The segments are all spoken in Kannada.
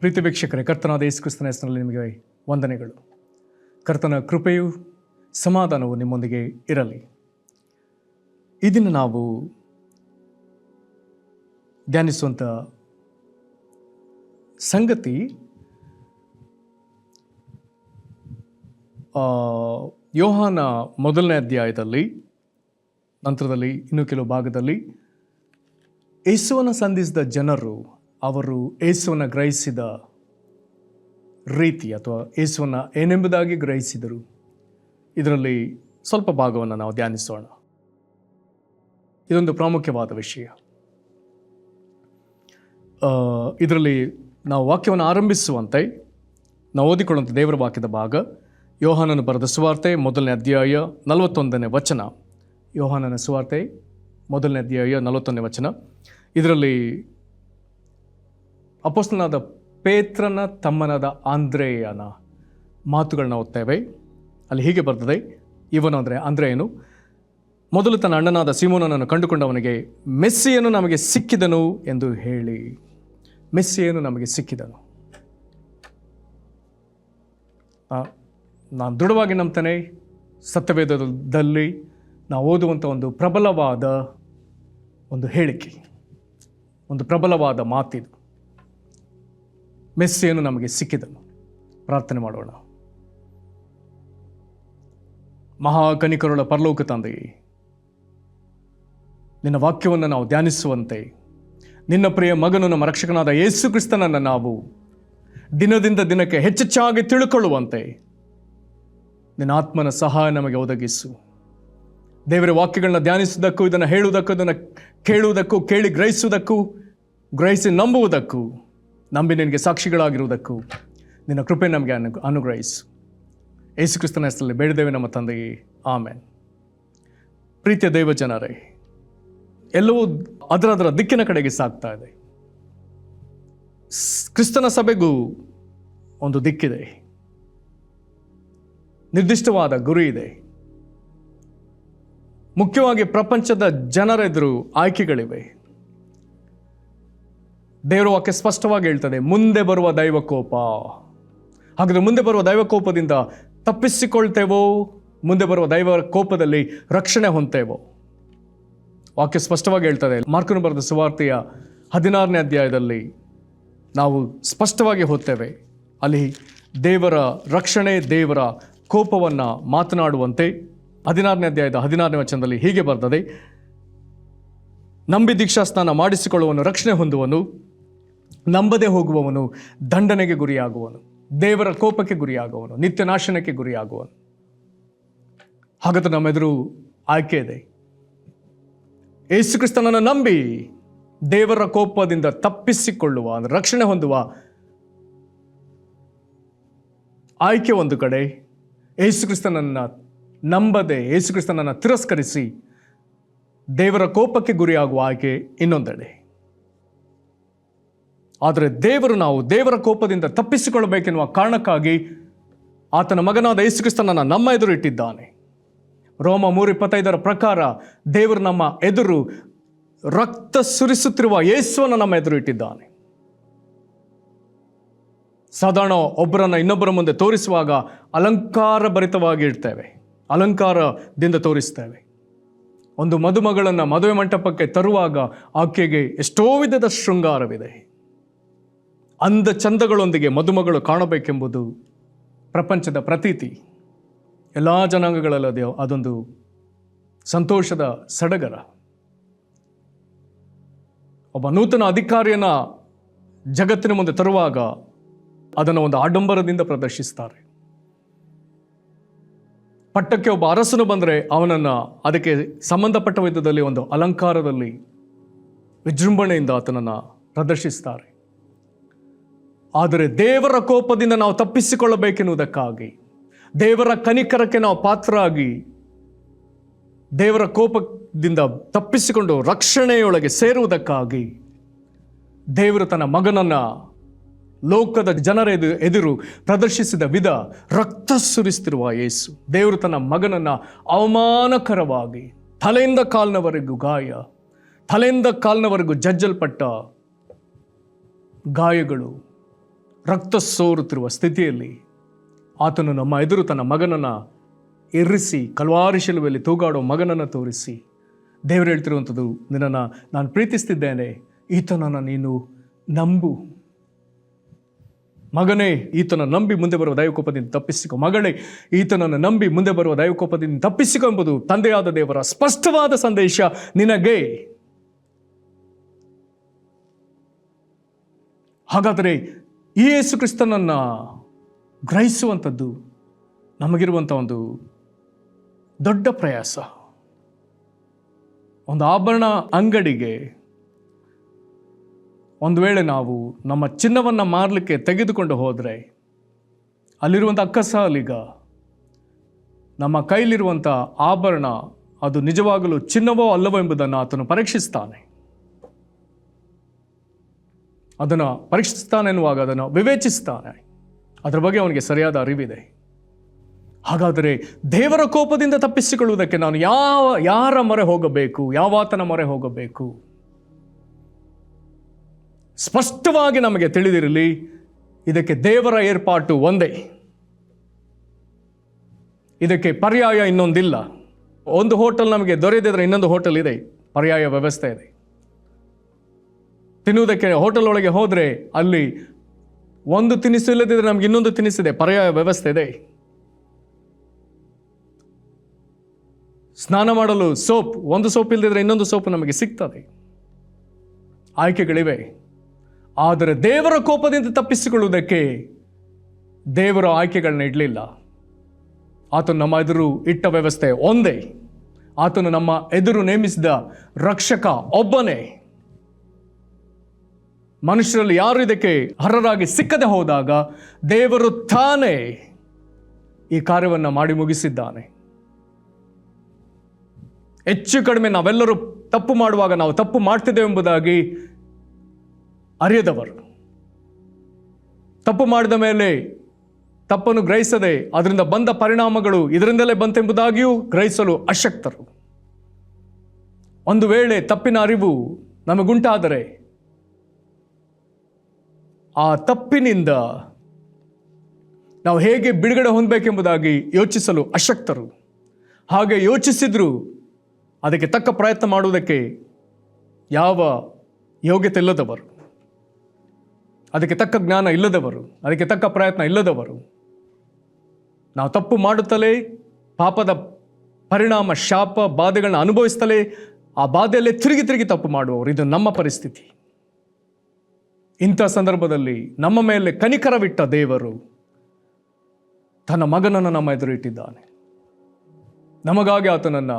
ಪ್ರೀತಿ ವೀಕ್ಷಕರೇ, ಕರ್ತನಾದ ಯೇಸು ಕ್ರಿಸ್ತನ ಹೆಸರಿನಲ್ಲಿ ನಿಮಗೆ ವಂದನೆಗಳು. ಕರ್ತನ ಕೃಪೆಯು ಸಮಾಧಾನವು ನಿಮ್ಮೊಂದಿಗೆ ಇರಲಿ. ಈ ದಿನ ನಾವು ಧ್ಯಾನಿಸುವಂಥ ಸಂಗತಿ ಯೋಹಾನ 1ನೇ ಅಧ್ಯಾಯದಲ್ಲಿ, ನಂತರದಲ್ಲಿ ಇನ್ನೂ ಕೆಲವು ಭಾಗದಲ್ಲಿ ಯೇಸುವನ್ನು ಸಂಧಿಸಿದ ಜನರು ಅವರು ಯೇಸುವನ್ನು ಗ್ರಹಿಸಿದ ರೀತಿ ಅಥವಾ ಯೇಸುವನ್ನು ಏನೆಂಬುದಾಗಿ ಗ್ರಹಿಸಿದರು, ಇದರಲ್ಲಿ ಸ್ವಲ್ಪ ಭಾಗವನ್ನು ನಾವು ಧ್ಯಾನಿಸೋಣ. ಇದೊಂದು ಪ್ರಾಮುಖ್ಯವಾದ ವಿಷಯ. ಇದರಲ್ಲಿ ನಾವು ವಾಕ್ಯವನ್ನು ಆರಂಭಿಸುವಂತೆ ನಾವು ಓದಿಕೊಳ್ಳುವಂಥ ದೇವರ ವಾಕ್ಯದ ಭಾಗ ಯೋಹಾನನ ಬರೆದ ಸುವಾರ್ತೆ 1ನೇ ಅಧ್ಯಾಯ 41ನೇ ವಚನ. ಯೋಹಾನನ ಸುವಾರ್ತೆ 1ನೇ ಅಧ್ಯಾಯ 41ನೇ ವಚನ. ಇದರಲ್ಲಿ ಅಪೊಸ್ತಲನಾದ ಪೇತ್ರನ ತಮ್ಮನಾದ ಆಂದ್ರೆಯನ ಮಾತುಗಳನ್ನ ಓದ್ತೇವೆ. ಅಲ್ಲಿ ಹೀಗೆ ಬರ್ತದೆ, ಇವನು ಅಂದರೆ ಆಂದ್ರೆಯನು ಮೊದಲು ತನ್ನ ಅಣ್ಣನಾದ ಸೀಮೋನನನ್ನು ಕಂಡುಕೊಂಡವನಿಗೆ ಮೆಸ್ಸಿಯನು ನಮಗೆ ಸಿಕ್ಕಿದನು ಎಂದು ಹೇಳಿ. ಮೆಸ್ಸಿಯನು ನಮಗೆ ಸಿಕ್ಕಿದನು. ನಾನು ದೃಢವಾಗಿ ನಂಬ್ತೇನೆ, ಸತ್ಯವೇದದಲ್ಲಿ ನಾವು ಓದುವಂಥ ಒಂದು ಪ್ರಬಲವಾದ ಒಂದು ಹೇಳಿಕೆ, ಒಂದು ಪ್ರಬಲವಾದ ಮಾತಿದು. ಮೆಸ್ಸಿಯನು ನಮಗೆ ಸಿಕ್ಕಿದನು. ಪ್ರಾರ್ಥನೆ ಮಾಡೋಣ. ಮಹಾಕನಿಕರುಳ ಪರಲೋಕ ತಂದೆಯೇ, ನಿನ್ನ ವಾಕ್ಯವನ್ನು ನಾವು ಧ್ಯಾನಿಸುವಂತೆ, ನಿನ್ನ ಪ್ರಿಯ ಮಗನು ನಮ್ಮ ರಕ್ಷಕನಾದ ಯೇಸು ಕ್ರಿಸ್ತನನ್ನು ನಾವು ದಿನದಿಂದ ದಿನಕ್ಕೆ ಹೆಚ್ಚೆಚ್ಚಾಗಿ ತಿಳ್ಕೊಳ್ಳುವಂತೆ ನಿನ್ನ ಆತ್ಮನ ಸಹಾಯ ನಮಗೆ ಒದಗಿಸು. ದೇವರ ವಾಕ್ಯಗಳನ್ನ ಧ್ಯಾನಿಸುವುದಕ್ಕೂ, ಇದನ್ನು ಹೇಳುವುದಕ್ಕೂ, ಇದನ್ನು ಕೇಳುವುದಕ್ಕೂ, ಕೇಳಿ ಗ್ರಹಿಸುವುದಕ್ಕೂ, ಗ್ರಹಿಸಿ ನಂಬುವುದಕ್ಕೂ, ನಂಬಿ ನಿನಗೆ ಸಾಕ್ಷಿಗಳಾಗಿರುವುದಕ್ಕೂ ನಿನ್ನ ಕೃಪೆ ನಮಗೆ ಅನುಗ್ರಹಿಸು. ಯೇಸು ಕ್ರಿಸ್ತನ ಹೆಸರಲ್ಲಿ ಬೇಡಿದ್ದೇವೆ ನಮ್ಮ ತಂದೆಯೇ, ಆಮೆನ್. ಪ್ರೀತಿಯ ದೈವ ಜನರೇ, ಎಲ್ಲವೂ ಅದರ ದಿಕ್ಕಿನ ಕಡೆಗೆ ಸಾಗ್ತಾ ಇದೆ. ಕ್ರಿಸ್ತನ ಸಭೆಗೂ ಒಂದು ದಿಕ್ಕಿದೆ, ನಿರ್ದಿಷ್ಟವಾದ ಗುರಿ ಇದೆ. ಮುಖ್ಯವಾಗಿ ಪ್ರಪಂಚದ ಜನರೆದುರು ಆಯ್ಕೆಗಳಿವೆ. ದೇವರ ವಾಕ್ಯ ಸ್ಪಷ್ಟವಾಗಿ ಹೇಳ್ತದೆ, ಮುಂದೆ ಬರುವ ದೈವಕೋಪ. ಹಾಗಾದರೆ ಮುಂದೆ ಬರುವ ದೈವಕೋಪದಿಂದ ತಪ್ಪಿಸಿಕೊಳ್ತೇವೋ, ಮುಂದೆ ಬರುವ ದೈವ ಕೋಪದಲ್ಲಿ ರಕ್ಷಣೆ ಹೊಂದ್ತೇವೋ? ವಾಕ್ಯ ಸ್ಪಷ್ಟವಾಗಿ ಹೇಳ್ತದೆ. ಮಾರ್ಕನು ಬರೆದ ಸುವಾರ್ತೆಯ 16ನೇ ಅಧ್ಯಾಯದಲ್ಲಿ ನಾವು ಸ್ಪಷ್ಟವಾಗಿ ಓದ್ತೇವೆ. ಅಲ್ಲಿ ದೇವರ ರಕ್ಷಣೆ, ದೇವರ ಕೋಪವನ್ನು ಮಾತನಾಡುವಂತೆ 16ನೇ ಅಧ್ಯಾಯದ 16ನೇ ವಚನದಲ್ಲಿ ಹೀಗೆ ಬರ್ತದೆ, ನಂಬಿ ದೀಕ್ಷಾಸ್ನಾನ ಮಾಡಿಸಿಕೊಳ್ಳುವನು ರಕ್ಷಣೆ ಹೊಂದುವನು, ನಂಬದೆ ಹೋಗುವವನು ದಂಡನೆಗೆ ಗುರಿಯಾಗುವನು, ದೇವರ ಕೋಪಕ್ಕೆ ಗುರಿಯಾಗುವನು, ನಿತ್ಯ ನಾಶನಕ್ಕೆ ಗುರಿಯಾಗುವನು. ಹಾಗಾದರೆ ನಮ್ಮೆದುರು ಆಯ್ಕೆ ಇದೆ. ಯೇಸು ಕ್ರಿಸ್ತನನ್ನು ನಂಬಿ ದೇವರ ಕೋಪದಿಂದ ತಪ್ಪಿಸಿಕೊಳ್ಳುವ, ರಕ್ಷಣೆ ಹೊಂದುವ ಆಯ್ಕೆ ಒಂದು ಕಡೆ, ಯೇಸು ಕ್ರಿಸ್ತನನ್ನು ನಂಬದೆ, ಯೇಸು ಕ್ರಿಸ್ತನನ್ನು ತಿರಸ್ಕರಿಸಿ ದೇವರ ಕೋಪಕ್ಕೆ ಗುರಿಯಾಗುವ ಆಯ್ಕೆ ಇನ್ನೊಂದೆಡೆ. ಆದರೆ ನಾವು ದೇವರ ಕೋಪದಿಂದ ತಪ್ಪಿಸಿಕೊಳ್ಳಬೇಕೆನ್ನುವ ಕಾರಣಕ್ಕಾಗಿ ಆತನ ಮಗನಾದ ಯೇಸು ಕ್ರಿಸ್ತನನ್ನು ನಮ್ಮ ಎದುರು ಇಟ್ಟಿದ್ದಾನೆ. ರೋಮ 3:25 ಪ್ರಕಾರ ದೇವರು ನಮ್ಮ ಎದುರು ರಕ್ತ ಸುರಿಸುತ್ತಿರುವ ಯೇಸುವನ್ನು ನಮ್ಮ ಎದುರು ಇಟ್ಟಿದ್ದಾನೆ. ಸಾಧಾರಣ ಒಬ್ಬರನ್ನು ಇನ್ನೊಬ್ಬರ ಮುಂದೆ ತೋರಿಸುವಾಗ ಅಲಂಕಾರ ಭರಿತವಾಗಿ ಇಡ್ತೇವೆ, ಅಲಂಕಾರದಿಂದ ತೋರಿಸ್ತೇವೆ. ಒಂದು ಮದುಮಗಳನ್ನು ಮದುವೆ ಮಂಟಪಕ್ಕೆ ತರುವಾಗ ಆಕೆಗೆ ಎಷ್ಟೋ ವಿಧದ ಶೃಂಗಾರವಿದೆ. ಅಂದ ಚಂದಗಳೊಂದಿಗೆ ಮದುಮಗಳು ಕಾಣಬೇಕೆಂಬುದು ಪ್ರಪಂಚದ ಪ್ರತೀತಿ. ಎಲ್ಲ ಜನಾಂಗಗಳಲ್ಲಿ ಅದೊಂದು ಸಂತೋಷದ ಸಡಗರ. ಒಬ್ಬ ನೂತನ ಅಧಿಕಾರಿಯನ್ನು ಜಗತ್ತಿನ ಮುಂದೆ ತರುವಾಗ ಅದನ್ನು ಒಂದು ಆಡಂಬರದಿಂದ ಪ್ರದರ್ಶಿಸ್ತಾರೆ. ಪಟ್ಟಕ್ಕೆ ಒಬ್ಬ ಅರಸನು ಬಂದರೆ ಅವನನ್ನು ಅದಕ್ಕೆ ಸಂಬಂಧಪಟ್ಟ ವಿಧದಲ್ಲಿ ಒಂದು ಅಲಂಕಾರದಲ್ಲಿ ವಿಜೃಂಭಣೆಯಿಂದ ಆತನನ್ನು ಪ್ರದರ್ಶಿಸ್ತಾರೆ. ಆದರೆ ದೇವರ ಕೋಪದಿಂದ ನಾವು ತಪ್ಪಿಸಿಕೊಳ್ಳಬೇಕೆನ್ನುವುದಕ್ಕಾಗಿ, ದೇವರ ಕನಿಕರಕ್ಕೆ ನಾವು ಪಾತ್ರರಾಗಿ ದೇವರ ಕೋಪದಿಂದ ತಪ್ಪಿಸಿಕೊಂಡು ರಕ್ಷಣೆಯೊಳಗೆ ಸೇರುವುದಕ್ಕಾಗಿ ದೇವರು ತನ್ನ ಮಗನನ್ನು ಲೋಕದ ಜನರ ಎದುರು ಪ್ರದರ್ಶಿಸಿದ ವಿಧ ರಕ್ತ ಸುರಿಸುತ್ತಿರುವ ಯೇಸು. ದೇವರು ತನ್ನ ಮಗನನ್ನು ಅವಮಾನಕರವಾಗಿ ತಲೆಯಿಂದ ಕಾಲಿನವರೆಗೂ ಗಾಯ, ತಲೆಯಿಂದ ಕಾಲಿನವರೆಗೂ ಜಜ್ಜಲ್ಪಟ್ಟ ಗಾಯಗಳು, ರಕ್ತ ಸೋರುತ್ತಿರುವ ಸ್ಥಿತಿಯಲ್ಲಿ ಆತನು ನಮ್ಮ ಎದುರು ತನ್ನ ಮಗನನ್ನು ಇರಿಸಿ ಕಲ್ವಾರಿ ಶಿಲುಬೆಯಲ್ಲಿ ತೂಗಾಡೋ ಮಗನನ್ನು ತೋರಿಸಿ ದೇವರು ಹೇಳ್ತಿರುವಂಥದ್ದು, ನಿನ್ನನ್ನು ನಾನು ಪ್ರೀತಿಸ್ತಿದ್ದೇನೆ, ಈತನನ್ನು ನೀನು ನಂಬು. ಮಗನೇ, ಈತನ ನಂಬಿ ಮುಂದೆ ಬರುವ ದೈವಕೋಪದಿಂದ ತಪ್ಪಿಸಿಕೊ. ಮಗಳೇ, ಈತನನ್ನು ನಂಬಿ ಮುಂದೆ ಬರುವ ದೈವಕೋಪದಿಂದ ತಪ್ಪಿಸಿಕೊ ಎಂಬುದು ತಂದೆಯಾದ ದೇವರ ಸ್ಪಷ್ಟವಾದ ಸಂದೇಶ ನಿನಗೆ. ಹಾಗಾದರೆ ಈ ಯೇಸು ಕ್ರಿಸ್ತನನ್ನು ಗ್ರಹಿಸುವಂಥದ್ದು ನಮಗಿರುವಂಥ ಒಂದು ದೊಡ್ಡ ಪ್ರಯಾಸ. ಒಂದು ಆಭರಣ ಅಂಗಡಿಗೆ ಒಂದು ವೇಳೆ ನಾವು ನಮ್ಮ ಚಿನ್ನವನ್ನು ಮಾರಲಿಕ್ಕೆ ತೆಗೆದುಕೊಂಡು ಹೋದರೆ ಅಲ್ಲಿರುವಂಥ ಅಕ್ಕಸಾಲಿಗ ನಮ್ಮ ಕೈಲಿರುವಂಥ ಆಭರಣ ಅದು ನಿಜವಾಗಲೂ ಚಿನ್ನವೋ ಅಲ್ಲವೋ ಎಂಬುದನ್ನು ಆತನು ಪರೀಕ್ಷಿಸ್ತಾನೆ. ಅದನ್ನು ಪರೀಕ್ಷಿಸ್ತಾನೆ ಎನ್ನುವಾಗ ಅದನ್ನು ವಿವೇಚಿಸ್ತಾನೆ. ಅದರ ಬಗ್ಗೆ ಅವನಿಗೆ ಸರಿಯಾದ ಅರಿವಿದೆ. ಹಾಗಾದರೆ ದೇವರ ಕೋಪದಿಂದ ತಪ್ಪಿಸಿಕೊಳ್ಳುವುದಕ್ಕೆ ನಾನು ಯಾರ ಮೊರೆ ಹೋಗಬೇಕು, ಯಾವಾತನ ಮೊರೆ ಹೋಗಬೇಕು? ಸ್ಪಷ್ಟವಾಗಿ ನಮಗೆ ತಿಳಿದಿರಲಿ, ಇದಕ್ಕೆ ದೇವರ ಏರ್ಪಾಟು ಒಂದೇ, ಇದಕ್ಕೆ ಪರ್ಯಾಯ ಇನ್ನೊಂದಿಲ್ಲ. ಒಂದು ಹೋಟೆಲ್ ನಮಗೆ ದೊರೆಯದಿದ್ರೆ ಇನ್ನೊಂದು ಹೋಟೆಲ್ ಇದೆ, ಪರ್ಯಾಯ ವ್ಯವಸ್ಥೆ ಇದೆ. ತಿನ್ನುವುದಕ್ಕೆ ಹೋಟೆಲ್ ಒಳಗೆ ಹೋದರೆ ಅಲ್ಲಿ ಒಂದು ತಿನಿಸು ಇಲ್ಲದಿದ್ದರೆ ನಮ್ಗೆ ಇನ್ನೊಂದು ತಿನಿಸಿದೆ, ಪರ್ಯಾಯ ವ್ಯವಸ್ಥೆ ಇದೆ. ಸ್ನಾನ ಮಾಡಲು ಸೋಪ್, ಒಂದು ಸೋಪ್ ಇಲ್ಲದಿದ್ದರೆ ಇನ್ನೊಂದು ಸೋಪ್ ನಮಗೆ ಸಿಗ್ತದೆ. ಆಯ್ಕೆಗಳಿವೆ. ಆದರೆ ದೇವರ ಕೋಪದಿಂದ ತಪ್ಪಿಸಿಕೊಳ್ಳುವುದಕ್ಕೆ ದೇವರ ಆಯ್ಕೆಗಳನ್ನ ಇಡಲಿಲ್ಲ. ಆತನು ನಮ್ಮ ಎದುರು ಇಟ್ಟ ವ್ಯವಸ್ಥೆ ಒಂದೇ. ಆತನು ನಮ್ಮ ಎದುರು ನೇಮಿಸಿದ ರಕ್ಷಕ ಒಬ್ಬನೇ. ಮನುಷ್ಯರಲ್ಲಿ ಯಾರು ಇದಕ್ಕೆ ಅರ್ಹರಾಗಿ ಸಿಕ್ಕದೆ ಹೋದಾಗ ದೇವರು ತಾನೇ ಈ ಕಾರ್ಯವನ್ನು ಮಾಡಿ ಮುಗಿಸಿದ್ದಾನೆ. ಹೆಚ್ಚು ಕಡಿಮೆ ನಾವೆಲ್ಲರೂ ತಪ್ಪು ಮಾಡುವಾಗ ನಾವು ತಪ್ಪು ಮಾಡ್ತಿದ್ದೇವೆ ಎಂಬುದಾಗಿ ಅರಿಯದವರು, ತಪ್ಪು ಮಾಡಿದ ಮೇಲೆ ತಪ್ಪನ್ನು ಗ್ರಹಿಸದೆ ಅದರಿಂದ ಬಂದ ಪರಿಣಾಮಗಳು ಇದರಿಂದಲೇ ಬಂತೆಂಬುದಾಗಿಯೂ ಗ್ರಹಿಸಲು ಅಶಕ್ತರು. ಒಂದು ವೇಳೆ ತಪ್ಪಿನ ಅರಿವು ನಮಗುಂಟಾದರೆ ಆ ತಪ್ಪಿನಿಂದ ನಾವು ಹೇಗೆ ಬಿಡುಗಡೆ ಹೊಂದಬೇಕೆಂಬುದಾಗಿ ಯೋಚಿಸಲು ಅಶಕ್ತರು. ಹಾಗೆ ಯೋಚಿಸಿದ್ರು ಅದಕ್ಕೆ ತಕ್ಕ ಪ್ರಯತ್ನ ಮಾಡುವುದಕ್ಕೆ ಯಾವ ಯೋಗ್ಯತೆ ಇಲ್ಲದವರು, ಅದಕ್ಕೆ ತಕ್ಕ ಜ್ಞಾನ ಇಲ್ಲದವರು, ಅದಕ್ಕೆ ತಕ್ಕ ಪ್ರಯತ್ನ ಇಲ್ಲದವರು, ನಾವು ತಪ್ಪು ಮಾಡುತ್ತಲೇ ಪಾಪದ ಪರಿಣಾಮ, ಶಾಪ, ಬಾಧೆಗಳನ್ನ ಅನುಭವಿಸ್ತಲೇ ಆ ಬಾಧೆಯಲ್ಲೇ ತಿರುಗಿ ತಪ್ಪು ಮಾಡುವವರು. ಇದು ನಮ್ಮ ಪರಿಸ್ಥಿತಿ. ಇಂಥ ಸಂದರ್ಭದಲ್ಲಿ ನಮ್ಮ ಮೇಲೆ ಕನಿಕರವಿಟ್ಟ ದೇವರು ತನ್ನ ಮಗನನ್ನು ನಮ್ಮ ಎದುರು ಇಟ್ಟಿದ್ದಾನೆ. ನಮಗಾಗಿ ಆತನನ್ನು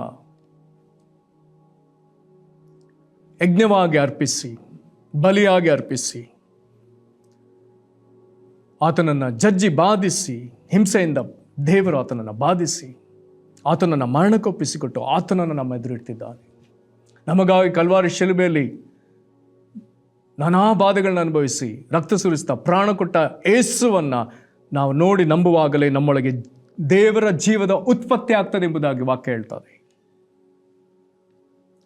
ಯಜ್ಞವಾಗಿ ಅರ್ಪಿಸಿ, ಬಲಿಯಾಗಿ ಅರ್ಪಿಸಿ, ಆತನನ್ನು ಜಜ್ಜಿ ಬಾಧಿಸಿ, ಹಿಂಸೆಯಿಂದ ದೇವರು ಆತನನ್ನು ಬಾಧಿಸಿ, ಆತನನ್ನು ಮರಣಕ್ಕೊಪ್ಪಿಸಿಕೊಟ್ಟು ಆತನನ್ನು ನಮ್ಮ ಎದುರಿಡ್ತಿದ್ದಾನೆ. ನಮಗಾಗಿ ಕಲ್ವಾರಿ ಶಿಲುಬೆಯಲ್ಲಿ ನಾನಾ ಬಾಧೆಗಳನ್ನ ಅನುಭವಿಸಿ ರಕ್ತ ಸುರಿಸ್ತಾ ಪ್ರಾಣ ಕೊಟ್ಟ ಯೇಸುವನ್ನು ನಾವು ನೋಡಿ ನಂಬುವಾಗಲೇ ನಮ್ಮೊಳಗೆ ದೇವರ ಜೀವದ ಉತ್ಪತ್ತಿ ಆಗ್ತದೆ ಎಂಬುದಾಗಿ ವಾಕ್ಯ ಹೇಳ್ತದೆ.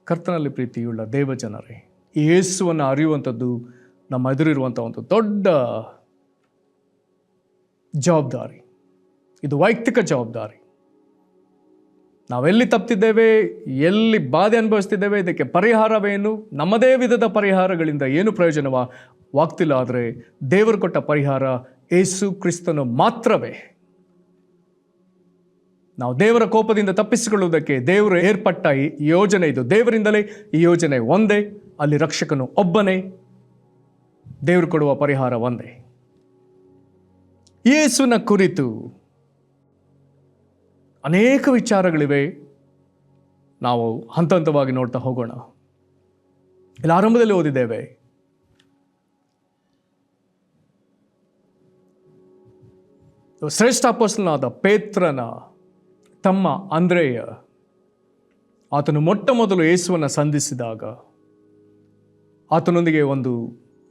ಕರ್ತನಲ್ಲಿ ಪ್ರೀತಿಯುಳ್ಳ ದೇವ ಜನರೇ, ಈ ಯೇಸುವನ್ನು ಅರಿಯುವಂಥದ್ದು ನಮ್ಮ ಎದುರಿರುವಂಥ ಒಂದು ದೊಡ್ಡ ಜವಾಬ್ದಾರಿ. ಇದು ವೈಯಕ್ತಿಕ ಜವಾಬ್ದಾರಿ. ನಾವೆಲ್ಲಿ ತಪ್ಪಿದ್ದೇವೆ, ಎಲ್ಲಿ ಬಾಧೆ ಅನುಭವಿಸ್ತಿದ್ದೇವೆ, ಇದಕ್ಕೆ ಪರಿಹಾರವೇನು, ನಮ್ಮದೇ ವಿಧದ ಪರಿಹಾರಗಳಿಂದ ಏನು ಪ್ರಯೋಜನವಾಗ್ತಿಲ್ಲ. ಆದರೆ ದೇವರು ಕೊಟ್ಟ ಪರಿಹಾರ ಯೇಸು ಕ್ರಿಸ್ತನು ಮಾತ್ರವೇ. ನಾವು ದೇವರ ಕೋಪದಿಂದ ತಪ್ಪಿಸಿಕೊಳ್ಳುವುದಕ್ಕೆ ದೇವರು ಏರ್ಪಟ್ಟ ಈ ಯೋಜನೆ ಇದು. ದೇವರಿಂದಲೇ ಈ ಯೋಜನೆ ಒಂದೇ. ಅಲ್ಲಿ ರಕ್ಷಕನು ಒಬ್ಬನೇ. ದೇವರು ಕೊಡುವ ಪರಿಹಾರ ಒಂದೇ. ಯೇಸುವಿನ ಕುರಿತು ಅನೇಕ ವಿಚಾರಗಳಿವೆ. ನಾವು ಹಂತ ಹಂತವಾಗಿ ನೋಡ್ತಾ ಹೋಗೋಣ. ಇಲ್ಲಿ ಆರಂಭದಲ್ಲಿ ಓದಿದ್ದೇವೆ, ಶ್ರೇಷ್ಠ ಅಪೊಸ್ತಲನಾದ ಪೇತ್ರನ ತಮ್ಮ ಅಂದ್ರೆಯ, ಆತನು ಮೊಟ್ಟ ಮೊದಲು ಯೇಸುವನ್ನು ಸಂಧಿಸಿದಾಗ ಆತನೊಂದಿಗೆ ಒಂದು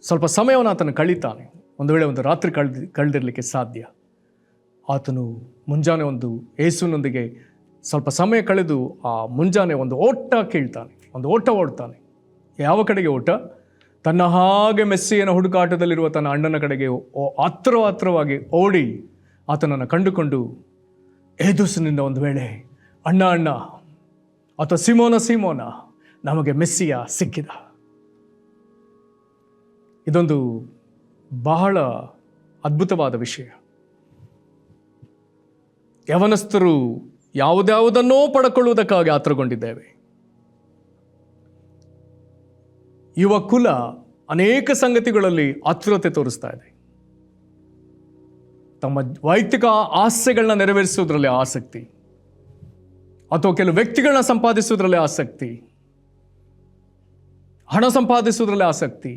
ಸ್ವಲ್ಪ ಸಮಯವನ್ನು ಆತನು ಕಳೀತಾನೆ. ಒಂದು ವೇಳೆ ಒಂದು ರಾತ್ರಿ ಕಳೆದಿರಲಿಕ್ಕೆ ಸಾಧ್ಯ. ಆತನು ಮುಂಜಾನೆ ಒಂದು ಯೇಸುವಿನೊಂದಿಗೆ ಸ್ವಲ್ಪ ಸಮಯ ಕಳೆದು ಆ ಮುಂಜಾನೆ ಒಂದು ಓಟ ಕೇಳ್ತಾನೆ, ಒಂದು ಓಟ ಓಡ್ತಾನೆ. ಯಾವ ಕಡೆಗೆ ಓಟ? ತನ್ನ ಹಾಗೆ ಮೆಸ್ಸಿಯನ ಹುಡುಕಾಟದಲ್ಲಿರುವ ತನ್ನ ಅಣ್ಣನ ಕಡೆಗೆ ಹತ್ರವಾಗಿ ಓಡಿ ಆತನನ್ನು ಕಂಡುಕೊಂಡು, ಏದುಸಿನಿಂದ ಒಂದು ವೇಳೆ ಅಣ್ಣ ಅಥವಾ ಸಿಮೋನ ನಮಗೆ ಮೆಸ್ಸಿಯ ಸಿಕ್ಕಿದ. ಇದೊಂದು ಬಹಳ ಅದ್ಭುತವಾದ ವಿಷಯ. ಯವನಸ್ಥರು ಯಾವುದ್ಯಾವುದನ್ನೋ ಪಡ್ಕೊಳ್ಳುವುದಕ್ಕಾಗಿ ಆತುರಗೊಂಡಿದ್ದೇವೆ. ಯುವ ಕುಲ ಅನೇಕ ಸಂಗತಿಗಳಲ್ಲಿ ಆತುರತೆ ತೋರಿಸ್ತಾ ಇದೆ. ತಮ್ಮ ವೈಯಕ್ತಿಕ ಆಸೆಗಳನ್ನ ನೆರವೇರಿಸುವುದರಲ್ಲಿ ಆಸಕ್ತಿ, ಅಥವಾ ಕೆಲವು ವ್ಯಕ್ತಿಗಳನ್ನ ಸಂಪಾದಿಸುವುದರಲ್ಲಿ ಆಸಕ್ತಿ, ಹಣ ಸಂಪಾದಿಸುವುದರಲ್ಲಿ ಆಸಕ್ತಿ,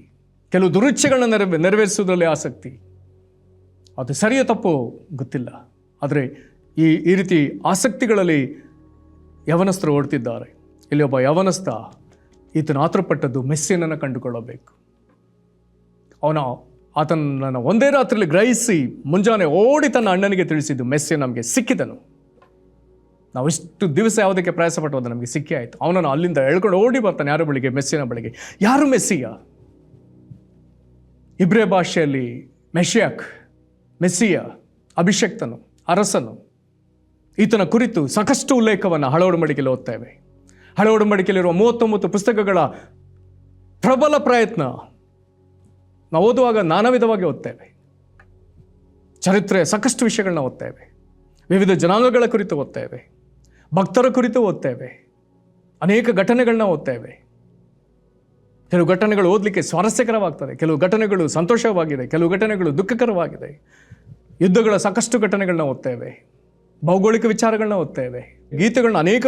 ಕೆಲವು ದುರಿಚ್ಛೆಗಳನ್ನ ನೆರವೇರಿಸುವುದರಲ್ಲಿ ಆಸಕ್ತಿ. ಅದು ಸರಿಯೋ ತಪ್ಪೋ ಗೊತ್ತಿಲ್ಲ, ಆದರೆ ಈ ರೀತಿ ಆಸಕ್ತಿಗಳಲ್ಲಿ ಯವನಸ್ಥರು ಓಡ್ತಿದ್ದಾರೆ. ಇಲ್ಲಿ ಒಬ್ಬ ಯವನಸ್ಥ, ಈತನ ಆತುರಪಟ್ಟದ್ದು ಮೆಸ್ಸಿಯನನ್ನು ಕಂಡುಕೊಳ್ಳಬೇಕು. ಆತನನ್ನು ಒಂದೇ ರಾತ್ರಿಯಲ್ಲಿ ಗ್ರಹಿಸಿ ಮುಂಜಾನೆ ಓಡಿ ತನ್ನ ಅಣ್ಣನಿಗೆ ತಿಳಿಸಿದ್ದು, ಮೆಸ್ಸಿಯ ನಮಗೆ ಸಿಕ್ಕಿದನು. ನಾವು ಇಷ್ಟು ದಿವಸ ಯಾವುದಕ್ಕೆ ಪ್ರಯಾಸ ಪಟ್ಟು ಅದು ನಮಗೆ ಸಿಕ್ಕಿ ಆಯಿತು. ಅವನನ್ನು ಅಲ್ಲಿಂದ ಎಳ್ಕೊಂಡು ಓಡಿ ಬರ್ತಾನೆ ಯಾರ ಬಳಿಗೆ? ಮೆಸ್ಸಿಯನ ಬಳಿಗೆ. ಯಾರು ಮೆಸ್ಸಿಯ? ಇಬ್ರೇ ಭಾಷೆಯಲ್ಲಿ ಮೆಸ್ಸಿಯ, ಅಭಿಷಕ್ತನು, ಅರಸನು. ಈತನ ಕುರಿತು ಸಾಕಷ್ಟು ಉಲ್ಲೇಖವನ್ನು ಹಳೆ ಒಡಂಬಡಿಕೆಯಲ್ಲಿ ಓದ್ತೇವೆ. ಹಳೆ ಒಡಂಬಡಿಕೆಯಲ್ಲಿರುವ 39 ಪುಸ್ತಕಗಳ ಪ್ರಬಲ ಪ್ರಯತ್ನ ನಾವು ಓದುವಾಗ ನಾನಾ ವಿಧವಾಗಿ ಓದ್ತೇವೆ. ಚರಿತ್ರೆ ಸಾಕಷ್ಟು ವಿಷಯಗಳನ್ನ ಓದ್ತೇವೆ. ವಿವಿಧ ಜನಾಂಗಗಳ ಕುರಿತು ಓದ್ತೇವೆ, ಭಕ್ತರ ಕುರಿತು ಓದ್ತೇವೆ, ಅನೇಕ ಘಟನೆಗಳನ್ನ ಓದ್ತೇವೆ. ಕೆಲವು ಘಟನೆಗಳು ಓದಲಿಕ್ಕೆ ಸ್ವಾರಸ್ಯಕರವಾಗ್ತದೆ, ಕೆಲವು ಘಟನೆಗಳು ಸಂತೋಷವಾಗಿದೆ, ಕೆಲವು ಘಟನೆಗಳು ದುಃಖಕರವಾಗಿದೆ. ಯುದ್ಧಗಳ ಸಾಕಷ್ಟು ಘಟನೆಗಳನ್ನ ಓದ್ತೇವೆ, ಭೌಗೋಳಿಕ ವಿಚಾರಗಳನ್ನ ಓದ್ತೇವೆ, ಗೀತೆಗಳನ್ನ ಅನೇಕ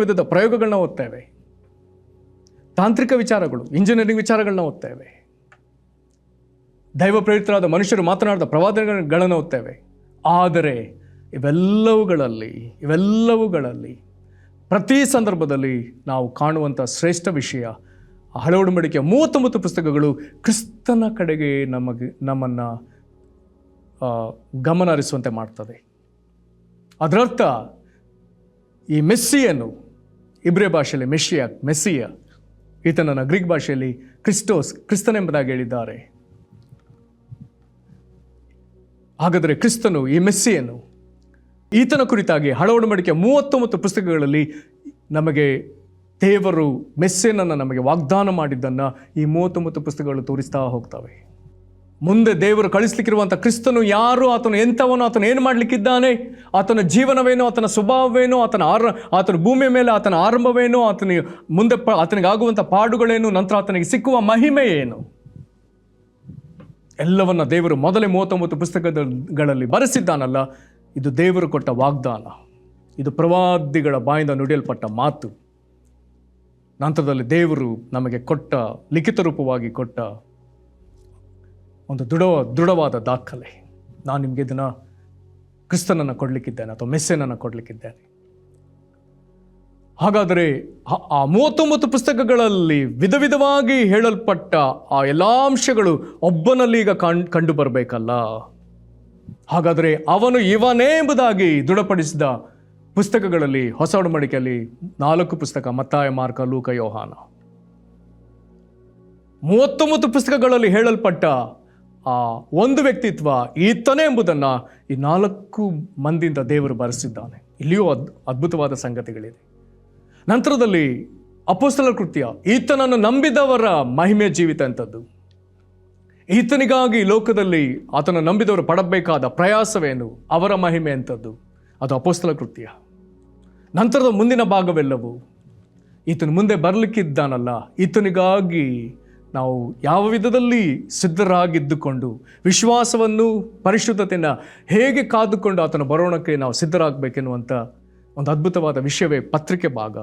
ವಿಧದ ಪ್ರಯೋಗಗಳನ್ನ ಓದ್ತೇವೆ, ತಾಂತ್ರಿಕ ವಿಚಾರಗಳು, ಇಂಜಿನಿಯರಿಂಗ್ ವಿಚಾರಗಳನ್ನ ಓದ್ತೇವೆ, ದೈವ ಪ್ರೇರಿತರಾದ ಮನುಷ್ಯರು ಮಾತನಾಡಿದ ಪ್ರವಾದನೆಗಳನ್ನು ಓದ್ತೇವೆ. ಆದರೆ ಇವೆಲ್ಲವುಗಳಲ್ಲಿ ಪ್ರತಿ ಸಂದರ್ಭದಲ್ಲಿ ನಾವು ಕಾಣುವಂಥ ಶ್ರೇಷ್ಠ ವಿಷಯ, ಹಳೆ ಒಡಂಬಡಿಕೆಯ 39 ಪುಸ್ತಕಗಳು ಕ್ರಿಸ್ತನ ಕಡೆಗೆ ನಮ್ಮನ್ನು ಗಮನ ಹರಿಸುವಂತೆ ಮಾಡ್ತದೆ. ಅದರರ್ಥ ಈ ಮೆಸ್ಸಿಯನ್ನು ಇಬ್ರೇ ಭಾಷೆಯಲ್ಲಿ ಮೆಸ್ಸಿಯ, ಈತನನ್ನು ಗ್ರೀಕ್ ಭಾಷೆಯಲ್ಲಿ ಕ್ರಿಸ್ತನೆಂಬುದಾಗಿ ಹೇಳಿದ್ದಾರೆ. ಹಾಗಾದರೆ ಕ್ರಿಸ್ತನು, ಈ ಮೆಸ್ಸಿಯನ್ನು, ಈತನ ಕುರಿತಾಗಿ ಹಳೆ ಒಡಂಬಡಿಕೆಯ 39 ಪುಸ್ತಕಗಳಲ್ಲಿ ನಮಗೆ ದೇವರು ಮೆಸ್ಸಿಯನನ್ನು ನಮಗೆ ವಾಗ್ದಾನ ಮಾಡಿದ್ದನ್ನು ಈ 39 ಪುಸ್ತಕಗಳು ತೋರಿಸ್ತಾ ಹೋಗ್ತವೆ. ಮುಂದೆ ದೇವರು ಕಳಿಸ್ಲಿಕ್ಕಿರುವಂಥ ಕ್ರಿಸ್ತನು ಯಾರು, ಆತನು ಎಂಥವನು, ಆತನು ಏನು ಮಾಡಲಿಕ್ಕಿದ್ದಾನೆ, ಆತನ ಜೀವನವೇನು, ಆತನ ಸ್ವಭಾವವೇನು, ಆತನ ಭೂಮಿಯ ಮೇಲೆ ಆತನ ಆರಂಭವೇನು, ಮುಂದೆ ಆತನಿಗಾಗುವಂಥ ಪಾಡುಗಳೇನು, ನಂತರ ಆತನಿಗೆ ಸಿಕ್ಕುವ ಮಹಿಮೆ ಏನು, ಎಲ್ಲವನ್ನ ದೇವರು ಮೊದಲೇ 39 ಪುಸ್ತಕಗಳಲ್ಲಿ ಬರೆಸಿದ್ದಾನಲ್ಲ. ಇದು ದೇವರು ಕೊಟ್ಟ ವಾಗ್ದಾನ, ಇದು ಪ್ರವಾದಿಗಳ ಬಾಯಿಂದ ನುಡಿಯಲ್ಪಟ್ಟ ಮಾತು. ನಂತರದಲ್ಲಿ ದೇವರು ನಮಗೆ ಲಿಖಿತ ರೂಪವಾಗಿ ಕೊಟ್ಟ ಒಂದು ದೃಢವಾದ ದಾಖಲೆ. ನಾನು ನಿಮಗೆ ಇದನ್ನು ಕ್ರಿಸ್ತನನ್ನು ಕೊಡಲಿಕ್ಕಿದ್ದೇನೆ ಅಥವಾ ಮೆಸ್ಸಿಯನನ್ನು ಕೊಡಲಿಕ್ಕಿದ್ದೇನೆ. ಹಾಗಾದರೆ ಆ 39 ಪುಸ್ತಕಗಳಲ್ಲಿ ವಿಧವಾಗಿ ಹೇಳಲ್ಪಟ್ಟ ಆ ಎಲ್ಲ ಅಂಶಗಳು ಒಬ್ಬನಲ್ಲಿ ಈಗ ಕಂಡು ಬರಬೇಕಲ್ಲ. ಹಾಗಾದರೆ ಅವನು ಇವನೇ ಎಂಬುದಾಗಿ ದೃಢಪಡಿಸಿದ ಪುಸ್ತಕಗಳಲ್ಲಿ ಹೊಸ ಒಡಂಬಡಿಕೆಯಲ್ಲಿ 4 ಪುಸ್ತಕ, ಮತ್ತಾಯ, ಮಾರ್ಕ, ಲೂಕ, ಯೋಹಾನ. 39 ಪುಸ್ತಕಗಳಲ್ಲಿ ಹೇಳಲ್ಪಟ್ಟ ಆ ಒಂದು ವ್ಯಕ್ತಿತ್ವ ಈತನೇ ಎಂಬುದನ್ನು ಈ 4 ಮಂದಿಯಿಂದ ದೇವರು ಬರೆಸಿದ್ದಾನೆ. ಇಲ್ಲಿಯೂ ಅದ್ಭುತವಾದ ಸಂಗತಿಗಳಿದೆ. ನಂತರದಲ್ಲಿ ಅಪೊಸ್ತಲರ ಕೃತ್ಯ, ಈತನನ್ನು ನಂಬಿದವರ ಮಹಿಮೆಯ ಜೀವಿತ ಅಂತದ್ದು. ಈತನಿಗಾಗಿ ಲೋಕದಲ್ಲಿ ಆತನ ನಂಬಿದವರು ಪಡಬೇಕಾದ ಪ್ರಯಾಸವೇನು, ಅವರ ಮಹಿಮೆ ಅಂತದ್ದು, ಅದು ಅಪೊಸ್ತಲರ ಕೃತ್ಯ. ನಂತರದ ಮುಂದಿನ ಭಾಗವೆಲ್ಲವೂ ಈತನು ಮುಂದೆ ಬರಲಿಕ್ಕಿದ್ದಾನಲ್ಲ, ಈತನಿಗಾಗಿ ನಾವು ಯಾವ ವಿಧದಲ್ಲಿ ಸಿದ್ಧರಾಗಿದ್ದುಕೊಂಡು ವಿಶ್ವಾಸವನ್ನು, ಪರಿಶುದ್ಧತೆಯನ್ನು ಹೇಗೆ ಕಾದುಕೊಂಡು ಆತನ ಬರೋಣಕ್ಕೆ ನಾವು ಸಿದ್ಧರಾಗಬೇಕೆನ್ನುವಂಥ ಒಂದು ಅದ್ಭುತವಾದ ವಿಷಯವೇ ಪತ್ರಿಕೆ ಭಾಗ.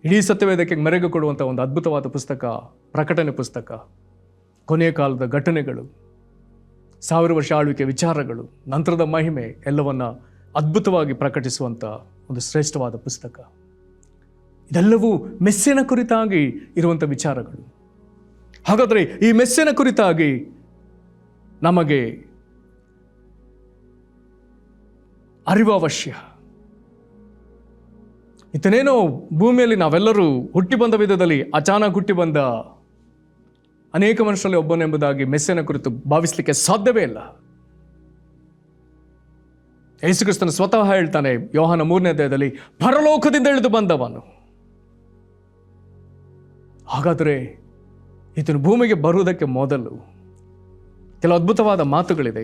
ಇಡೀ ಸತ್ಯವೇದಕ್ಕೆ ಮೆರೆಗೆ ಕೊಡುವಂಥ ಒಂದು ಅದ್ಭುತವಾದ ಪುಸ್ತಕ ಪ್ರಕಟಣೆ ಪುಸ್ತಕ. ಕೊನೆಯ ಕಾಲದ ಘಟನೆಗಳು, 1000 ವರ್ಷ ಆಳ್ವಿಕೆ ವಿಚಾರಗಳು, ನಂತರದ ಮಹಿಮೆ ಎಲ್ಲವನ್ನ ಅದ್ಭುತವಾಗಿ ಪ್ರಕಟಿಸುವಂಥ ಒಂದು ಶ್ರೇಷ್ಠವಾದ ಪುಸ್ತಕ. ಇದೆಲ್ಲವೂ ಮೆಸ್ಸಿಯನ ಕುರಿತಾಗಿ ಇರುವಂಥ ವಿಚಾರಗಳು. ಹಾಗಾದರೆ ಈ ಮೆಸ್ಸಿಯನ ಕುರಿತಾಗಿ ನಮಗೆ ಅರಿವು ಅವಶ್ಯ. ಇತನೇನೋ ಭೂಮಿಯಲ್ಲಿ ನಾವೆಲ್ಲರೂ ಹುಟ್ಟಿ ಬಂದ ವಿಧದಲ್ಲಿ ಅಚಾನಕ್ ಹುಟ್ಟಿ ಬಂದ ಅನೇಕ ಮನುಷ್ಯರಲ್ಲಿ ಒಬ್ಬನೆಂಬುದಾಗಿ ಮೆಸ್ಸಿಯನ ಕುರಿತು ಭಾವಿಸಲಿಕ್ಕೆ ಸಾಧ್ಯವೇ ಇಲ್ಲ. ಯೇಸು ಕ್ರಿಸ್ತನು ಸ್ವತಃ ಹೇಳ್ತಾನೆ ಯೋಹಾನ 3ನೇ ಅಧ್ಯಾಯದಲ್ಲಿ, ಪರಲೋಕದಿಂದ ಇಳಿದು ಬಂದವನು. ಹಾಗಾದರೆ ಈತನು ಭೂಮಿಗೆ ಬರುವುದಕ್ಕೆ ಮೊದಲು ಕೆಲವು ಅದ್ಭುತವಾದ ಮಾತುಗಳಿದೆ.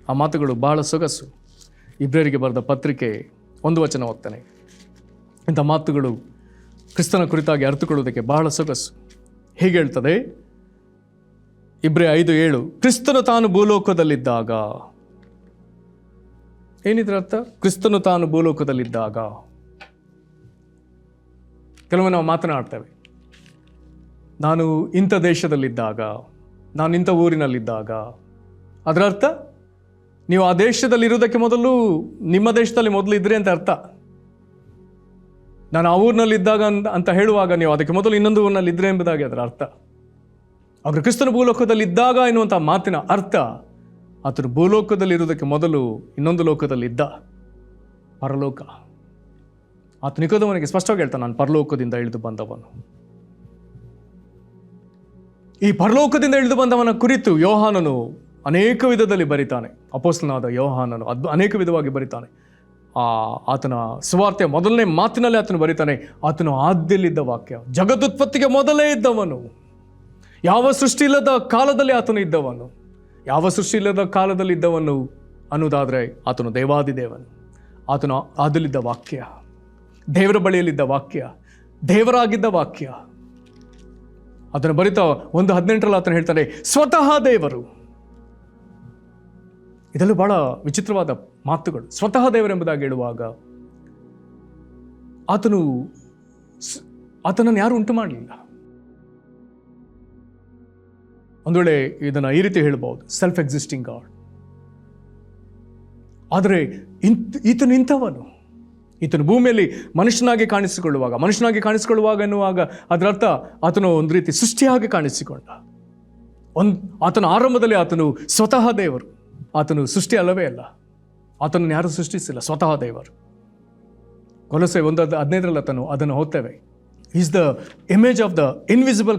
ಆ ಮಾತುಗಳು ಬಹಳ ಸೊಗಸು. ಇಬ್ರಿಯರಿಗೆ ಬರೆದ ಪತ್ರಿಕೆ 1 ವಚನ ಓದ್ತಾನೆ. ಇಂಥ ಮಾತುಗಳು ಕ್ರಿಸ್ತನ ಕುರಿತಾಗಿ ಅರ್ಥಕೊಳ್ಳುವುದಕ್ಕೆ ಬಹಳ ಸೊಗಸು. ಹೀಗೆ ಹೇಳ್ತದೆ, ಇಬ್ರಿಯ 5:7, ಕ್ರಿಸ್ತನು ತಾನು ಭೂಲೋಕದಲ್ಲಿದ್ದಾಗ. ಏನಿದ್ರ ಅರ್ಥ? ಕ್ರಿಸ್ತನು ತಾನು ಭೂಲೋಕದಲ್ಲಿದ್ದಾಗ. ಕೆಲವೊಮ್ಮೆ ನಾವು ಮಾತನಾಡ್ತೇವೆ, ನಾನು ಇಂಥ ದೇಶದಲ್ಲಿದ್ದಾಗ, ನಾನು ಇಂಥ ಊರಿನಲ್ಲಿದ್ದಾಗ. ಅದರ ಅರ್ಥ ನೀವು ಆ ದೇಶದಲ್ಲಿ ಇರುವುದಕ್ಕೆ ಮೊದಲು ನಿಮ್ಮ ದೇಶದಲ್ಲಿ ಮೊದಲು ಇದ್ರಿ ಅಂತ ಅರ್ಥ. ನಾನು ಆ ಊರಿನಲ್ಲಿದ್ದಾಗ ಅಂತ ಹೇಳುವಾಗ ನೀವು ಅದಕ್ಕೆ ಮೊದಲು ಇನ್ನೊಂದು ಊರಿನಲ್ಲಿ ಇದ್ರೆ ಎಂಬುದಾಗಿ ಅದರ ಅರ್ಥ. ಅವರು ಕ್ರಿಸ್ತನ ಭೂಲೋಕದಲ್ಲಿದ್ದಾಗ ಎನ್ನುವಂಥ ಮಾತಿನ ಅರ್ಥ, ಆತನು ಭೂಲೋಕದಲ್ಲಿ ಇರುವುದಕ್ಕೆ ಮೊದಲು ಇನ್ನೊಂದು ಲೋಕದಲ್ಲಿ ಇದ್ದ, ಪರಲೋಕ. ಆತ ನಿಕೋದೇಮನಿಗೆ ಸ್ಪಷ್ಟವಾಗಿ ಹೇಳ್ತಾನೆ, ನಾನು ಪರಲೋಕದಿಂದ ಇಳಿದು ಬಂದವನು. ಈ ಪರಲೋಕದಿಂದ ಇಳಿದು ಬಂದವನ ಕುರಿತು ಯೋಹಾನನು ಅನೇಕ ವಿಧದಲ್ಲಿ ಬರಿತಾನೆ. ಅಪೊಸ್ತಲನಾದ ಯೋಹಾನನು ಅನೇಕ ವಿಧವಾಗಿ ಬರಿತಾನೆ. ಆತನ ಸುವಾರ್ತೆಯ ಮೊದಲನೇ ಮಾತಿನಲ್ಲಿ ಆತನು ಬರಿತಾನೆ, ಆತನು ಆದ್ಯಲ್ಲಿದ್ದ ವಾಕ್ಯ, ಜಗದುತ್ಪತ್ತಿಗೆ ಮೊದಲೇ ಇದ್ದವನು, ಯಾವ ಸೃಷ್ಟಿ ಇಲ್ಲದ ಕಾಲದಲ್ಲಿ ಆತನು ಇದ್ದವನು. ಯಾವ ಸೃಷ್ಟಿ ಇಲ್ಲದ ಕಾಲದಲ್ಲಿ ಇದ್ದವನು ಅನ್ನೋದಾದರೆ ಆತನು ದೇವಾದಿದೇವನು. ಆತನು ಆದಲ್ಲಿದ್ದ ವಾಕ್ಯ, ದೇವರ ಬಳಿಯಲ್ಲಿದ್ದ ವಾಕ್ಯ, ದೇವರಾಗಿದ್ದ ವಾಕ್ಯ. ಅದನ್ನು ಬರಿತಾ 1:18 ಆತನು ಹೇಳ್ತಾನೆ, ಸ್ವತಃ ದೇವರು. ಇದೆಲ್ಲ ಬಹಳ ವಿಚಿತ್ರವಾದ ಮಾತುಗಳು. ಸ್ವತಃ ದೇವರೆಂಬುದಾಗಿ ಹೇಳುವಾಗ ಆತನನ್ನು ಯಾರು ಉಂಟು ಮಾಡಲಿಲ್ಲ. ಒಂದು ವೇಳೆ ಇದನ್ನು ಈ ರೀತಿ ಹೇಳ್ಬೋದು, ಸೆಲ್ಫ್ ಎಕ್ಸಿಸ್ಟಿಂಗ್ ಗಾಡ್. ಆದರೆ ಈತನು ಇಂಥವನು. ಈತನು ಭೂಮಿಯಲ್ಲಿ ಮನುಷ್ಯನಾಗಿ ಕಾಣಿಸಿಕೊಳ್ಳುವಾಗ ಎನ್ನುವಾಗ ಅದರರ್ಥ ಆತನು ಒಂದು ರೀತಿ ಸೃಷ್ಟಿಯಾಗಿ ಕಾಣಿಸಿಕೊಂಡ. ಆತನ ಆರಂಭದಲ್ಲಿ ಆತನು ಸ್ವತಃ ದೇವರು. ಆತನು ಸೃಷ್ಟಿ ಅಲ್ಲವೇ ಅಲ್ಲ. ಆತನನ್ನು ಯಾರು ಸೃಷ್ಟಿಸಿಲ್ಲ, ಸ್ವತಃ ದೇವರು. ಕೊಲೊಸೆ 1:15 ಅದನ್ನು ಓದ್ತೇವೆ. Is the image of the invisible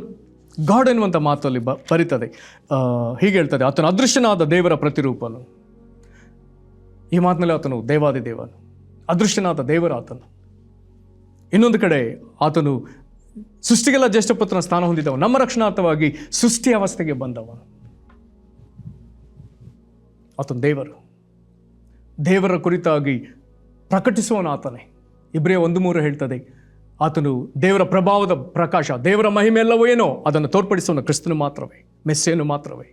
God ಎನ್ನುವಂಥ ಮಾತಲ್ಲಿ ಬರೀತದೆ. ಹೀಗೆ ಹೇಳ್ತದೆ, ಆತನು ಅದೃಶ್ಯನಾದ ದೇವರ ಪ್ರತಿರೂಪನು. ಈ ಮಾತಿನಲ್ಲಿ ಆತನು ದೇವಾದಿದೇವನು, ಅದೃಶ್ಯನಾದ ದೇವರ ಆತನು. ಇನ್ನೊಂದು ಕಡೆ ಆತನು ಸೃಷ್ಟಿಗೆಲ್ಲ ಜ್ಯೇಷ್ಠಪುತ್ರನ ಸ್ಥಾನ ಹೊಂದಿದವನು, ನಮ್ಮ ರಕ್ಷಣಾರ್ಥವಾಗಿ ಸೃಷ್ಟಿ ಅವಸ್ಥೆಗೆ ಬಂದವನು. ಆತನು ದೇವರ ಕುರಿತಾಗಿ ಪ್ರಕಟಿಸುವನು ಆತನೇ. ಇಬ್ರಿಯ 1:3 ಹೇಳ್ತದೆ, ಆತನು ದೇವರ ಪ್ರಭಾವದ ಪ್ರಕಾಶ, ದೇವರ ಮಹಿಮೆ ಎಲ್ಲವೂ ಏನೋ ಅದನ್ನು ತೋರ್ಪಡಿಸುವನು ಕ್ರಿಸ್ತನು ಮಾತ್ರವೇ, ಮೆಸ್ಸಿಯನು ಮಾತ್ರವೇ.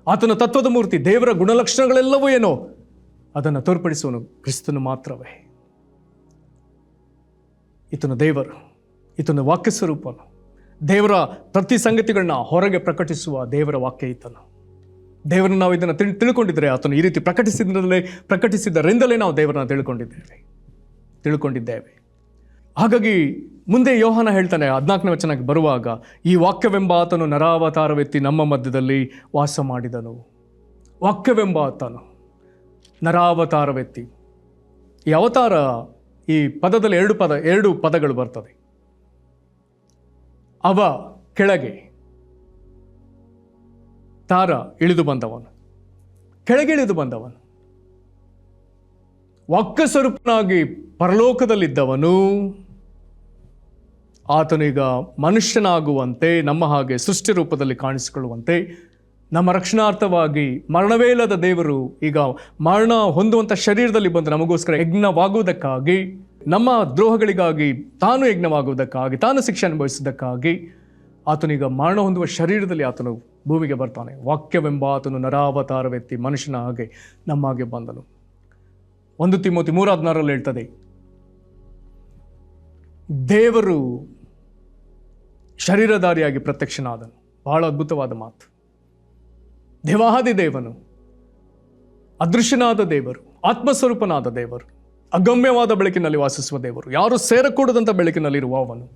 ಆತನ ತತ್ವದ ಮೂರ್ತಿ, ದೇವರ ಗುಣಲಕ್ಷಣಗಳೆಲ್ಲವೂ ಏನೋ ಅದನ್ನು ತೋರ್ಪಡಿಸುವನು ಕ್ರಿಸ್ತನು ಮಾತ್ರವೇ. ಈತನು ದೇವರು, ಈತನು ವಾಕ್ಯ ಸ್ವರೂಪನು. ದೇವರ ಪ್ರತಿ ಸಂಗತಿಗಳನ್ನ ಹೊರಗೆ ಪ್ರಕಟಿಸುವ ದೇವರ ವಾಕ್ಯ ಈತನು. ದೇವರನ್ನು ನಾವು ಇದನ್ನು ತಿಳ್ಕೊಂಡಿದ್ರೆ, ಆತನು ಈ ರೀತಿ ಪ್ರಕಟಿಸಿದ್ದರಿಂದಲೇ ನಾವು ದೇವರನ್ನು ತಿಳ್ಕೊಂಡಿದ್ದೇವೆ. ಹಾಗಾಗಿ ಮುಂದೆ ಯೋಹಾನ ಹೇಳ್ತಾನೆ 14ನೇ ವಚನಕ್ಕೆ ಬರುವಾಗ, ಈ ವಾಕ್ಯವೆಂಬ ಆತನು ನರಾವತಾರವೆತ್ತಿ ನಮ್ಮ ಮಧ್ಯದಲ್ಲಿ ವಾಸ ಮಾಡಿದನು. ವಾಕ್ಯವೆಂಬ ಆತನು ನರಾವತಾರವೆತ್ತಿ. ಈ ಅವತಾರ, ಈ ಪದದಲ್ಲಿ ಎರಡು ಪದಗಳು ಬರ್ತದೆ. ಅವ ಕೆಳಗೆ, ತಾರ ಇಳಿದು ಬಂದವನು, ಕೆಳಗೆ ಇಳಿದು ಬಂದವನು. ವಾಕ್ಯ ಸ್ವರೂಪನಾಗಿ ಪರಲೋಕದಲ್ಲಿದ್ದವನು ಆತನೀಗ ಮನುಷ್ಯನಾಗುವಂತೆ, ನಮ್ಮ ಹಾಗೆ ಸೃಷ್ಟಿ ರೂಪದಲ್ಲಿ ಕಾಣಿಸಿಕೊಳ್ಳುವಂತೆ, ನಮ್ಮ ರಕ್ಷಣಾರ್ಥವಾಗಿ ಮರಣವೇ ಇಲ್ಲದ ದೇವರು ಈಗ ಮರಣ ಹೊಂದುವಂಥ ಶರೀರದಲ್ಲಿ ಬಂದು ನಮಗೋಸ್ಕರ ಯಜ್ಞವಾಗುವುದಕ್ಕಾಗಿ, ನಮ್ಮ ದ್ರೋಹಗಳಿಗಾಗಿ ತಾನು ಯಜ್ಞವಾಗುವುದಕ್ಕಾಗಿ, ತಾನು ಶಿಕ್ಷೆ ಅನುಭವಿಸುವುದಕ್ಕಾಗಿ ಆತನೀಗ ಮರಣ ಹೊಂದುವ ಶರೀರದಲ್ಲಿ ಆತನು ಭೂಮಿಗೆ ಬರ್ತಾನೆ. ವಾಕ್ಯವೆಂಬ ಆತನು ನರಾವತಾರವೆತ್ತಿ ಮನುಷ್ಯನ ಹಾಗೆ ನಮ್ಮ ಹಾಗೆ ಬಂದನು. 1 ತಿಮೋತಿ 3:16 ಹೇಳ್ತದೆ, ದೇವರು ಶರೀರಧಾರಿಯಾಗಿ ಪ್ರತ್ಯಕ್ಷನಾದನು. ಬಹಳ ಅದ್ಭುತವಾದ ಮಾತು. ದೇವಾದಿ ದೇವನು, ಅದೃಶ್ಯನಾದ ದೇವರು, ಆತ್ಮಸ್ವರೂಪನಾದ ದೇವರು, ಅಗಮ್ಯವಾದ ಬೆಳಕಿನಲ್ಲಿ ವಾಸಿಸುವ ದೇವರು, ಯಾರು ಸೇರಕೂಡದಂಥ ಬೆಳಕಿನಲ್ಲಿರುವ ಅವನು,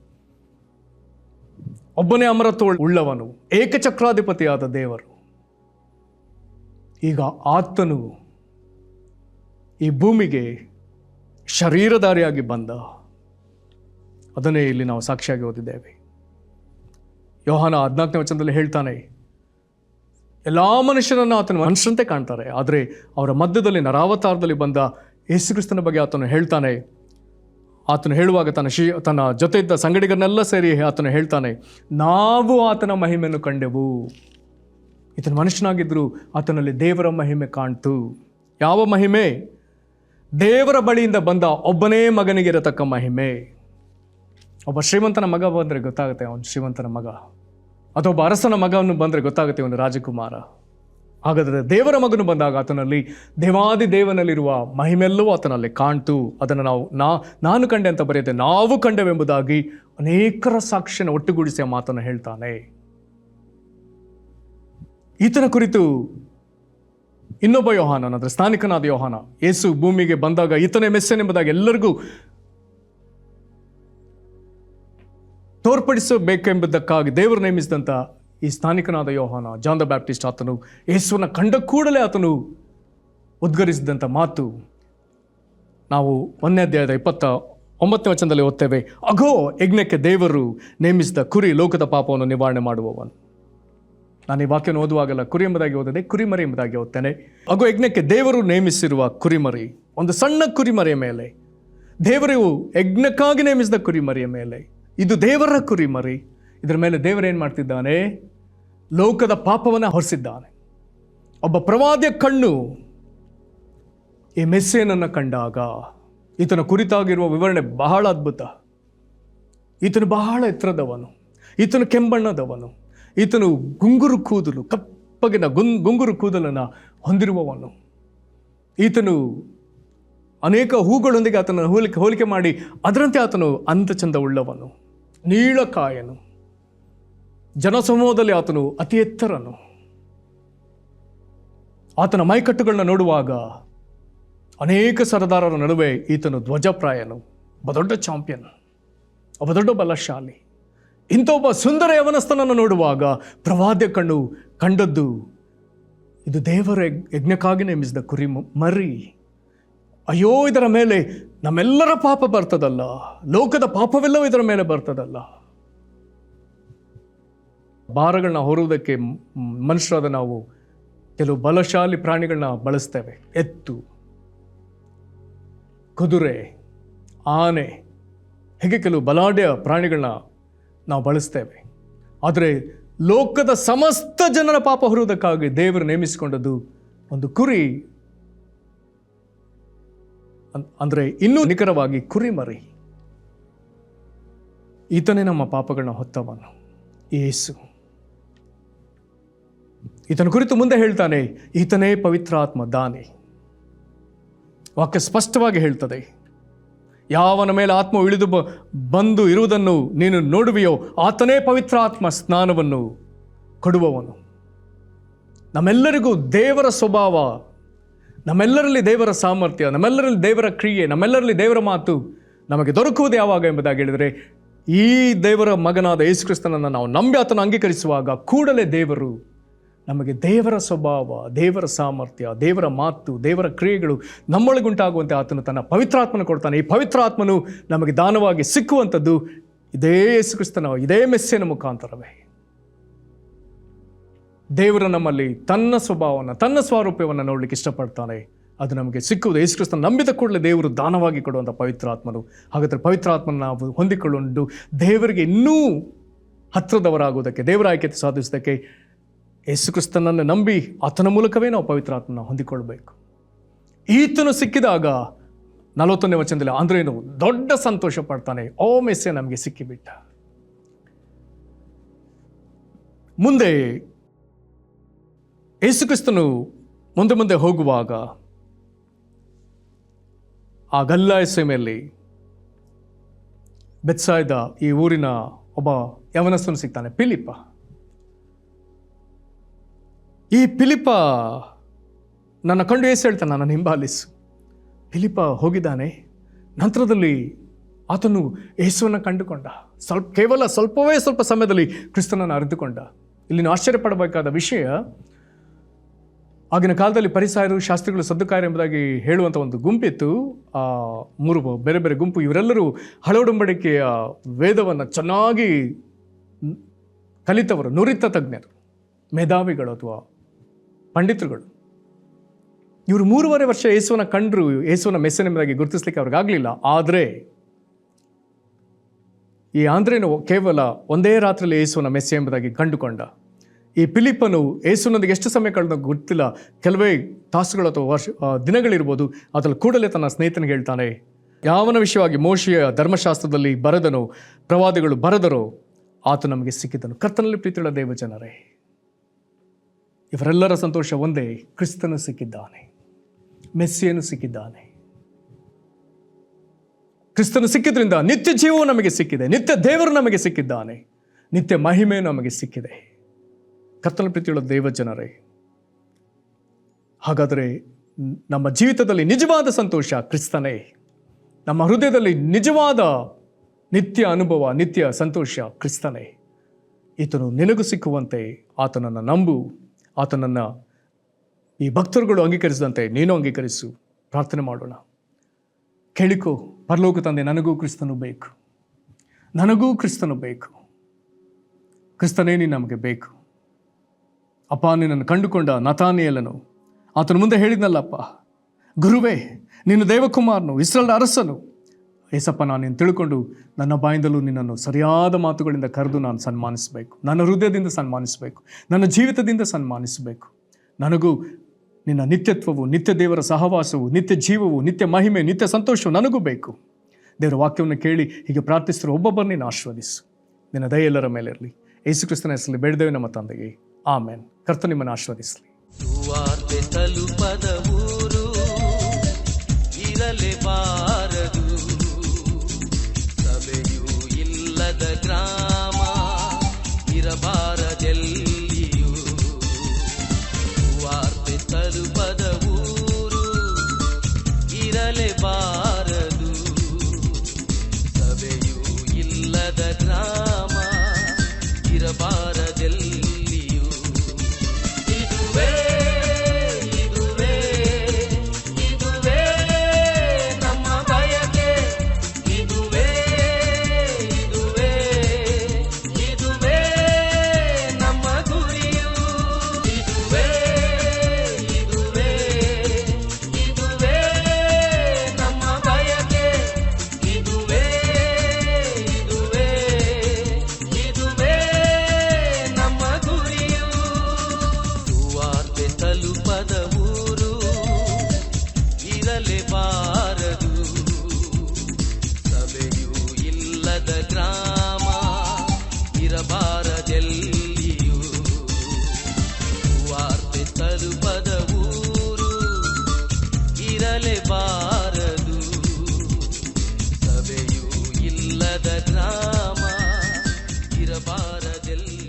ಒಬ್ಬನೇ ಅಮರತ್ವ ಉಳ್ಳವನು, ಏಕಚಕ್ರಾಧಿಪತಿಯಾದ ದೇವರು. ಈಗ ಆತನು ಈ ಭೂಮಿಗೆ ಶರೀರಧಾರಿಯಾಗಿ ಬಂದ. ಅದನ್ನೇ ಇಲ್ಲಿ ನಾವು ಸಾಕ್ಷಿಯಾಗಿ ಓದಿದ್ದೇವೆ. ಯೋಹಾನ 14ನೇ ವಚನದಲ್ಲಿ ಹೇಳ್ತಾನೆ, ಎಲ್ಲ ಮನುಷ್ಯರನ್ನು ಆತನ ಮನುಷ್ಯರಂತೆ ಕಾಣ್ತಾರೆ. ಆದರೆ ಅವರ ಮಧ್ಯದಲ್ಲಿ ನರಾವತಾರದಲ್ಲಿ ಬಂದ ಯೇಸುಕ್ರಿಸ್ತನ ಬಗ್ಗೆ ಆತನು ಹೇಳ್ತಾನೆ. ಆತನು ಹೇಳುವಾಗ ತನ್ನ ಜೊತೆ ಇದ್ದ ಸಂಗಡಿಗರನ್ನೆಲ್ಲ ಸೇರಿ ಆತನು ಹೇಳ್ತಾನೆ, ನಾವು ಆತನ ಮಹಿಮೆಯನ್ನು ಕಂಡೆವು. ಈತನ ಮನುಷ್ಯನಾಗಿದ್ದರೂ ಆತನಲ್ಲಿ ದೇವರ ಮಹಿಮೆ ಕಾಣ್ತು. ಯಾವ ಮಹಿಮೆ? ದೇವರ ಬಳಿಯಿಂದ ಬಂದ ಒಬ್ಬನೇ ಮಗನಿಗಿರತಕ್ಕ ಮಹಿಮೆ. ಒಬ್ಬ ಶ್ರೀಮಂತನ ಮಗ ಬಂದರೆ ಗೊತ್ತಾಗುತ್ತೆ ಅವನು ಶ್ರೀಮಂತನ ಮಗ, ಅಥವಾ ಒಬ್ಬ ಅರಸನ ಮಗವನ್ನು ಬಂದರೆ ಗೊತ್ತಾಗುತ್ತೆ ಅವನು ರಾಜಕುಮಾರ. ಹಾಗಾದರೆ ದೇವರ ಮಗನು ಬಂದಾಗ ಆತನಲ್ಲಿ ದೇವಾದಿ ದೇವನಲ್ಲಿರುವ ಮಹಿಮೆಲ್ಲವೂ ಆತನಲ್ಲಿ ಕಾಣ್ತು. ಅದನ್ನು ನಾನು ಕಂಡೆ ಅಂತ ಬರೆಯದೆ ನಾವು ಕಂಡೆವೆಂಬುದಾಗಿ ಅನೇಕರ ಸಾಕ್ಷಿಯನ್ನು ಒಟ್ಟುಗೂಡಿಸಿ ಆ ಮಾತನ್ನು ಹೇಳ್ತಾನೆ. ಈತನ ಕುರಿತು ಇನ್ನೊಬ್ಬ ಯೋಹಾನ, ಅಂದರೆ ಸ್ಥಾನಿಕನಾದ ಯೋಹಾನ, ಯೇಸು ಭೂಮಿಗೆ ಬಂದಾಗ ಈತನೇ ಮೆಸ್ಸನೆಂಬುದಾಗಿ ಎಲ್ಲರಿಗೂ ತೋರ್ಪಡಿಸಬೇಕೆಂಬುದಕ್ಕಾಗಿ ದೇವರು ನೇಮಿಸಿದಂಥ ಈ ಸ್ಥಾನಿಕನಾದ ಯೋಹಾನ, ಜಾನ್ ದ ಬ್ಯಾಪ್ಟಿಸ್ಟ್, ಆತನು ಯೇಸುವನ್ನು ಕಂಡ ಕೂಡಲೇ ಆತನು ಉದ್ಗರಿಸಿದಂಥ ಮಾತು ನಾವು 1ನೇ ಅಧ್ಯಾಯದ 29ನೇ ವಚನದಲ್ಲಿ ಓದ್ತೇವೆ. ಅಗೋ, ಯಜ್ಞಕ್ಕೆ ದೇವರು ನೇಮಿಸಿದ ಕುರಿ ಲೋಕದ ಪಾಪವನ್ನು ನಿವಾರಣೆ ಮಾಡುವವನು. ನಾನು ಈ ವಾಕ್ಯವನ್ನು ಓದುವಾಗಲ್ಲ ಕುರಿ ಎಂಬುದಾಗಿ ಓದದೆ ಕುರಿಮರಿ ಎಂಬುದಾಗಿ ಓದ್ತೇನೆ. ಅಗೋ, ಯಜ್ಞಕ್ಕೆ ದೇವರು ನೇಮಿಸಿರುವ ಕುರಿಮರಿ, ಒಂದು ಸಣ್ಣ ಕುರಿಮರಿಯ ಮೇಲೆ, ದೇವರು ಯಜ್ಞಕ್ಕಾಗಿ ನೇಮಿಸಿದ ಕುರಿಮರಿಯ ಮೇಲೆ, ಇದು ದೇವರ ಕುರಿಮರಿ. ಇದರ ಮೇಲೆ ದೇವರೇನು ಮಾಡ್ತಿದ್ದಾನೆ? ಲೋಕದ ಪಾಪವನ್ನು ಹೊರಿಸಿದ್ದಾನೆ. ಒಬ್ಬ ಪ್ರವಾದಿಯ ಕಣ್ಣು ಈ ಮೆಸ್ಸೇನನ್ನು ಕಂಡಾಗ ಈತನ ಕುರಿತಾಗಿರುವ ವಿವರಣೆ ಬಹಳ ಅದ್ಭುತ. ಈತನು ಬಹಳ ಎತ್ತರದವನು, ಈತನು ಕೆಂಬಣ್ಣದವನು, ಈತನು ಗುಂಗುರು ಕೂದಲು, ಕಪ್ಪಗಿನ ಗುಂಗುರು ಕೂದಲನ್ನು ಹೊಂದಿರುವವನು. ಈತನು ಅನೇಕ ಹೂಗಳೊಂದಿಗೆ ಆತನ ಹೋಲಿಕೆ ಮಾಡಿ ಅದರಂತೆ ಆತನು ಅಂತ ಚಂದ ಉಳ್ಳವನು, ನೀಳಕಾಯನು, ಜನಸಮೂಹದಲ್ಲಿ ಆತನು ಅತಿ ಎತ್ತರನು. ಆತನ ಮೈಕಟ್ಟುಗಳನ್ನ ನೋಡುವಾಗ ಅನೇಕ ಸರದಾರರ ನಡುವೆ ಈತನು ಧ್ವಜಪ್ರಾಯನು, ಒಬ್ಬ ದೊಡ್ಡ ಚಾಂಪಿಯನ್, ಒಬ್ಬ ದೊಡ್ಡ ಬಲಶಾಲಿ. ಇಂಥ ಒಬ್ಬ ಸುಂದರ ಯವನಸ್ಥನನ್ನು ನೋಡುವಾಗ ಪ್ರವಾದ್ಯ ಕಣ್ಣು ಕಂಡದ್ದು ಇದು ದೇವರ ಯಜ್ಞಕ್ಕಾಗಿ ನೇಮಿಸಿದ ಕುರಿ ಮರಿ. ಅಯ್ಯೋ, ಇದರ ಮೇಲೆ ನಮ್ಮೆಲ್ಲರ ಪಾಪ ಬರ್ತದಲ್ಲ, ಲೋಕದ ಪಾಪವೆಲ್ಲವೂ ಇದರ ಮೇಲೆ ಬರ್ತದಲ್ಲ. ಭಾರಗಳನ್ನ ಹೊರುವುದಕ್ಕೆ ಮನುಷ್ಯರಾದ ನಾವು ಕೆಲವು ಬಲಶಾಲಿ ಪ್ರಾಣಿಗಳನ್ನ ಬಳಸ್ತೇವೆ. ಎತ್ತು, ಕುದುರೆ, ಆನೆ, ಹೀಗೆ ಕೆಲವು ಬಲಾಢ್ಯ ಪ್ರಾಣಿಗಳನ್ನ ನಾವು ಬಳಸ್ತೇವೆ. ಆದರೆ ಲೋಕದ ಸಮಸ್ತ ಜನರ ಪಾಪ ಹೊರುವುದಕ್ಕಾಗಿ ದೇವರು ನೇಮಿಸಿಕೊಂಡದ್ದು ಒಂದು ಕುರಿ, ಅಂದರೆ ಇನ್ನೂ ನಿಖರವಾಗಿ ಕುರಿಮರಿ. ಈತನೇ ನಮ್ಮ ಪಾಪಗಳನ್ನ ಹೊತ್ತವನು, ಯೇಸು. ಈತನ ಕುರಿತು ಮುಂದೆ ಹೇಳ್ತಾನೆ, ಈತನೇ ಪವಿತ್ರಾತ್ಮ ದಾನಿ. ವಾಕ್ಯ ಸ್ಪಷ್ಟವಾಗಿ ಹೇಳ್ತದೆ, ಯಾವನ ಮೇಲೆ ಆತ್ಮ ಇಳಿದು ಬಂದು ಇರುವುದನ್ನು ನೀನು ನೋಡುವೆಯೋ ಆತನೇ ಪವಿತ್ರಾತ್ಮ ಸ್ನಾನವನ್ನು ಕೊಡುವವನು. ನಮ್ಮೆಲ್ಲರಿಗೂ ದೇವರ ಸ್ವಭಾವ, ನಮ್ಮೆಲ್ಲರಲ್ಲಿ ದೇವರ ಸಾಮರ್ಥ್ಯ, ನಮ್ಮೆಲ್ಲರಲ್ಲಿ ದೇವರ ಕ್ರಿಯೆ, ನಮ್ಮೆಲ್ಲರಲ್ಲಿ ದೇವರ ಮಾತು ನಮಗೆ ದೊರಕುವುದು ಯಾವಾಗ ಎಂಬುದಾಗಿ ಹೇಳಿದರೆ, ಈ ದೇವರ ಮಗನಾದ ಯೇಸು ಕ್ರಿಸ್ತನನ್ನು ನಾವು ನಂಬಿ ಆತನ ಅಂಗೀಕರಿಸುವಾಗ ಕೂಡಲೇ ದೇವರು ನಮಗೆ ದೇವರ ಸ್ವಭಾವ, ದೇವರ ಸಾಮರ್ಥ್ಯ, ದೇವರ ಮಾತು, ದೇವರ ಕ್ರಿಯೆಗಳು ನಮ್ಮೊಳಗುಂಟಾಗುವಂತೆ ಆತನು ತನ್ನ ಪವಿತ್ರಾತ್ಮನ ಕೊಡ್ತಾನೆ. ಈ ಪವಿತ್ರಾತ್ಮನು ನಮಗೆ ದಾನವಾಗಿ ಸಿಕ್ಕುವಂಥದ್ದು ಇದೇ ಯೇಸು ಕ್ರಿಸ್ತನ, ಇದೇ ಮೆಸ್ಸಿಯನ ಮುಖಾಂತರವೇ. ದೇವರು ನಮ್ಮಲ್ಲಿ ತನ್ನ ಸ್ವಭಾವವನ್ನು, ತನ್ನ ಸ್ವಾರೂಪ್ಯವನ್ನು ನೋಡಲಿಕ್ಕೆ ಇಷ್ಟಪಡ್ತಾನೆ. ಅದು ನಮಗೆ ಸಿಕ್ಕುವುದು ಯೇಸು ಕ್ರಿಸ್ತನ ನಂಬಿದ ಕೂಡಲೇ ದೇವರು ದಾನವಾಗಿ ಕೊಡುವಂಥ ಪವಿತ್ರಾತ್ಮನು. ಹಾಗಾದರೆ ಪವಿತ್ರಾತ್ಮನ ನಾವು ಹೊಂದಿಕೊಳ್ಳುವುದು ದೇವರಿಗೆ ಇನ್ನೂ ಹತ್ತಿರದವರಾಗುವುದಕ್ಕೆ, ದೇವರ ಆಯ್ಕೆ ಸಾಧಿಸೋದಕ್ಕೆ ಯೇಸು ಕ್ರಿಸ್ತನನ್ನು ನಂಬಿ ಆತನ ಮೂಲಕವೇ ನಾವು ಪವಿತ್ರಾತ್ಮನ ಹೊಂದಿಕೊಳ್ಳಬೇಕು. ಈತನು ಸಿಕ್ಕಿದಾಗ 40ನೇ ವಚನದಲ್ಲಿ ಅಂದ್ರೇನು ದೊಡ್ಡ ಸಂತೋಷ ಪಡ್ತಾನೆ. ಓ ಮೆಸ್ಸೆ ನಮಗೆ ಸಿಕ್ಕಿಬಿಟ್ಟ. ಮುಂದೆ ಯೇಸು ಕ್ರಿಸ್ತನು ಮುಂದೆ ಹೋಗುವಾಗ ಆ ಗಲಿಲಾಯ ಸೀಮೆಯಲ್ಲಿ ಬೆತ್ಸಾಯ್ದ ಈ ಊರಿನ ಒಬ್ಬ ಯವನಸ್ಥನು ಸಿಗ್ತಾನೆ, ಫಿಲಿಪ್ಪ. ಈ ಫಿಲಿಪ್ಪ ನನ್ನ ಕಂಡು ಯೇಸು ಹೇಳ್ತಾನೆ, ನನ್ನ ಹಿಂಬಾಲಿಸು. ಫಿಲಿಪ್ಪ ಹೋಗಿದ್ದಾನೆ. ನಂತರದಲ್ಲಿ ಆತನು ಯೇಸುವನ್ನು ಕಂಡುಕೊಂಡ. ಕೇವಲ ಸ್ವಲ್ಪ ಸಮಯದಲ್ಲಿ ಕ್ರಿಸ್ತನನ್ನು ಅರಿತುಕೊಂಡ. ಇಲ್ಲಿನ ಆಶ್ಚರ್ಯಪಡಬೇಕಾದ ವಿಷಯ, ಆಗಿನ ಕಾಲದಲ್ಲಿ ಫರಿಸಾಯರು, ಶಾಸ್ತ್ರಿಗಳು, ಸದ್ದುಕಾಯರು ಎಂಬುದಾಗಿ ಹೇಳುವಂಥ ಒಂದು ಗುಂಪಿತ್ತು. 3 ಬೇರೆ ಬೇರೆ ಗುಂಪು. ಇವರೆಲ್ಲರೂ ಹಳೊಡಂಬಡಿಕೆಯ ವೇದವನ್ನು ಚೆನ್ನಾಗಿ ಕಲಿತವರು, ನುರಿತ ತಜ್ಞರು, ಮೇಧಾವಿಗಳು ಅಥವಾ ಪಂಡಿತರುಗಳು. ಇವರು 3.5 ವರ್ಷ ಯೇಸುವನ್ನ ಕಂಡ್ರು, ಯೇಸುವನ್ನ ಮೆಸ್ಸನೆಂಬುದಾಗಿ ಗುರುತಿಸ್ಲಿಕ್ಕೆ ಅವ್ರಿಗಾಗಲಿಲ್ಲ. ಆದರೆ ಈ ಆಂದ್ರೇನು ಕೇವಲ ಒಂದೇ ರಾತ್ರಿಯಲ್ಲಿ ಯೇಸುವನ್ನ ಮೆಸ್ಸಿ ಎಂಬುದಾಗಿ ಕಂಡುಕೊಂಡ. ಈ ಫಿಲಿಪ್ಪನು ಯೇಸುನೊಂದಿಗೆ ಎಷ್ಟು ಸಮಯ ಕಳೆದ ಗೊತ್ತಿಲ್ಲ, ಕೆಲವೇ ತಾಸುಗಳು ಅಥವಾ ದಿನಗಳಿರ್ಬೋದು. ಅದರಲ್ಲಿ ಕೂಡಲೇ ತನ್ನ ಸ್ನೇಹಿತನಿಗೆ ಹೇಳ್ತಾನೆ, ಯಾವನ ವಿಷಯವಾಗಿ ಮೋಶೆಯ ಧರ್ಮಶಾಸ್ತ್ರದಲ್ಲಿ ಬರೆದನೋ, ಪ್ರವಾದಿಗಳು ಬರೆದರೋ ಆತ ನಮಗೆ ಸಿಕ್ಕಿದನು. ಕರ್ತನಲ್ಲಿ ಪ್ರೀತಿಯುಳ್ಳ ದೇವಜನರೇ, ಇವರೆಲ್ಲರ ಸಂತೋಷ ಒಂದೇ, ಕ್ರಿಸ್ತನು ಸಿಕ್ಕಿದ್ದಾನೆ, ಮೆಸ್ಸಿಯನು ಸಿಕ್ಕಿದ್ದಾನೆ. ಕ್ರಿಸ್ತನು ಸಿಕ್ಕಿದ್ರಿಂದ ನಿತ್ಯ ಜೀವವು ನಮಗೆ ಸಿಕ್ಕಿದೆ, ನಿತ್ಯ ದೇವರು ನಮಗೆ ಸಿಕ್ಕಿದ್ದಾನೆ, ನಿತ್ಯ ಮಹಿಮೆ ನಮಗೆ ಸಿಕ್ಕಿದೆ. ಕರ್ತನ ಪ್ರೀತಿಯುಳ್ಳ ದೇವಜನರೇ, ಹಾಗಾದರೆ ನಮ್ಮ ಜೀವಿತದಲ್ಲಿ ನಿಜವಾದ ಸಂತೋಷ ಕ್ರಿಸ್ತನೇ. ನಮ್ಮ ಹೃದಯದಲ್ಲಿ ನಿಜವಾದ ನಿತ್ಯ ಅನುಭವ, ನಿತ್ಯ ಸಂತೋಷ ಕ್ರಿಸ್ತನೇ. ಈತನು ನಿನಗೂ ಸಿಕ್ಕುವಂತೆ ಆತನನ್ನು ನಂಬು. ಆತನನ್ನು ಈ ಭಕ್ತರುಗಳು ಅಂಗೀಕರಿಸಿದಂತೆ ನೀನು ಅಂಗೀಕರಿಸು. ಪ್ರಾರ್ಥನೆ ಮಾಡೋಣ. ಕೇಳಿಕೋ, ಪರಲೋಕ ತಂದೆ, ನನಗೂ ಕ್ರಿಸ್ತನು ಬೇಕು, ನನಗೂ ಕ್ರಿಸ್ತನು ಬೇಕು. ಕ್ರಿಸ್ತನೇ ನೀನು ನಮಗೆ ಬೇಕು. ಅಪ್ಪ, ನಿನ್ನನ್ನು ಕಂಡುಕೊಂಡ ನತಾನಿಯೇಲನು ಆತನು ಮುಂದೆ ಹೇಳಿದ್ನಲ್ಲಪ್ಪ, ಗುರುವೇ, ನೀನು ದೇವಕುಮಾರನು, ಇಸ್ರಾಯೇಲ್ ಅರಸನು. ಏಸಪ್ಪ, ನಾನು ನಿನ್ನ ತಿಳ್ಕೊಂಡು ನನ್ನ ಬಾಯಿಂದಲೂ ನಿನ್ನನ್ನು ಸರಿಯಾದ ಮಾತುಗಳಿಂದ ಕರೆದು ನಾನು ಸನ್ಮಾನಿಸಬೇಕು, ನನ್ನ ಹೃದಯದಿಂದ ಸನ್ಮಾನಿಸಬೇಕು, ನನ್ನ ಜೀವಿತದಿಂದ ಸನ್ಮಾನಿಸಬೇಕು. ನನಗೂ ನಿನ್ನ ನಿತ್ಯತ್ವವು, ನಿತ್ಯ ದೇವರ ಸಹವಾಸವು, ನಿತ್ಯ ಜೀವವು, ನಿತ್ಯ ಮಹಿಮೆ, ನಿತ್ಯ ಸಂತೋಷವು ನನಗೂ ಬೇಕು. ದೇವರ ವಾಕ್ಯವನ್ನು ಕೇಳಿ ಹೀಗೆ ಪ್ರಾರ್ಥಿಸಿರೋ ಒಬ್ಬೊಬ್ಬರು ನೀನು ಆಶೀರ್ವದಿಸು. ನಿನ್ನ ದಯೆ ಎಲ್ಲರ ಮೇಲೆ ಇರಲಿ. ಯೇಸು ಕ್ರಿಸ್ತನ ಹೆಸರಲ್ಲಿ ಬೇಡಿದ್ದೇವೆ ನಮ್ಮ ತಂದೆಗೆ, ಆಮೆನ್. ಕರ್ತನು ನಿಮ್ಮನ್ನು ಆಶೀರ್ವದಿಸಲಿ. ಸುವಾರ್ತೆ ತಲುಪದ ಊರು ಇರಲೇಬಾರದು, ಸಭೆಯೂ ಇಲ್ಲದ ಗ್ರಾಮ ಇರಬಾರದೆಲ್ಲಿಯೂ. ಸುವಾರ್ತೆ ತಲುಪದ ಊರು ಇರಲೇಬಾರದು, ಸಭೆಯೂ ಇಲ್ಲದ ಗ್ರಾಮ ಇರಬಾರದೆಲ್ಲಿಯೂ. ತಲುಪದ ಊರು ಇರಲೇಬಾರದು, ಸಭೆಯೂ ಇಲ್ಲದ ಗ್ರಾಮ ಇರಬಾರದೆಲ್ಲಿಯೂ. ಸುವಾರ್ತೆ ತಲುಪದ ಊರು ಇರಲೇಬಾರದು, ಸಭೆಯೂ ಇಲ್ಲದ ಗ್ರಾಮ ಇರಬಾರದೆಲ್ಲಿಯೂ.